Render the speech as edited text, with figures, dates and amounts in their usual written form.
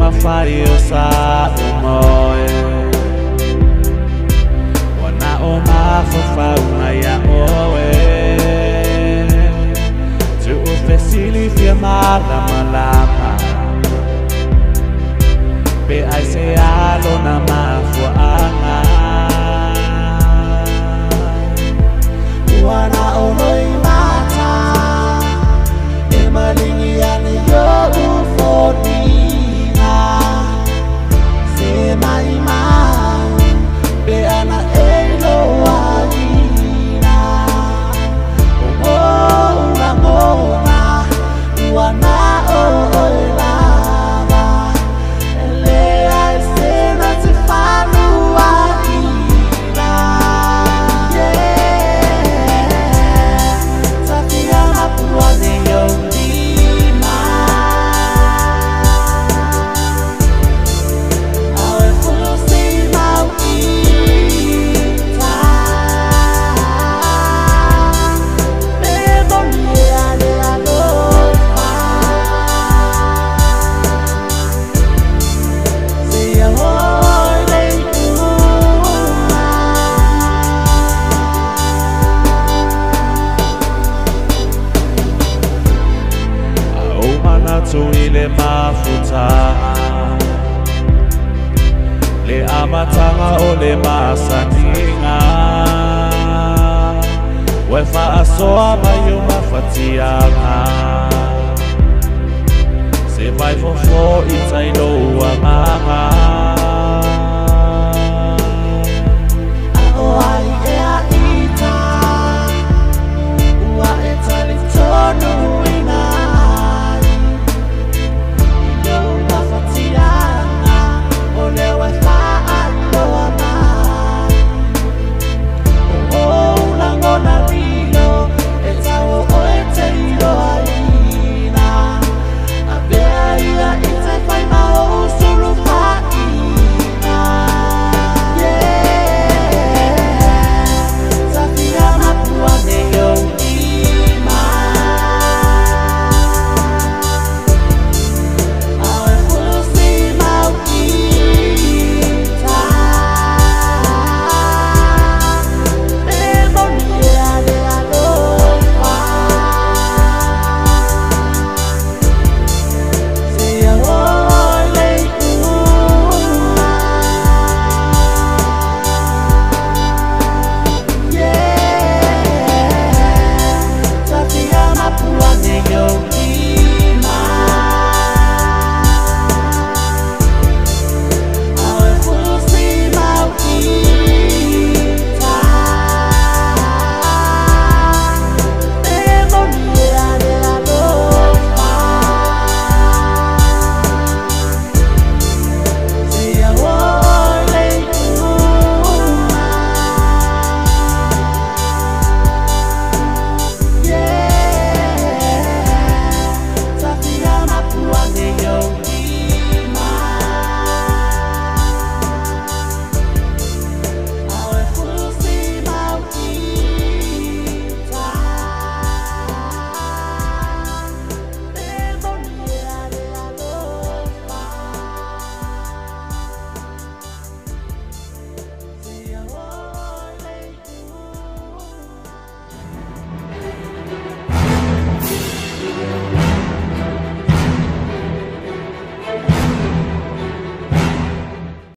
mafai o sa umoe wana o mafafa unaya oe tu ufesili fia malama pe ai se alo na mafuanga wana o noi mata e malingi ane yo ufodina se mai mai pe ana elo wadina o una mona wana o lava ele ai se na te fanu wadina takia mapua ne yo le mafuta le amatanga o le masaninga wefa asoa mayo mafatianga se vai fofo itailo amanga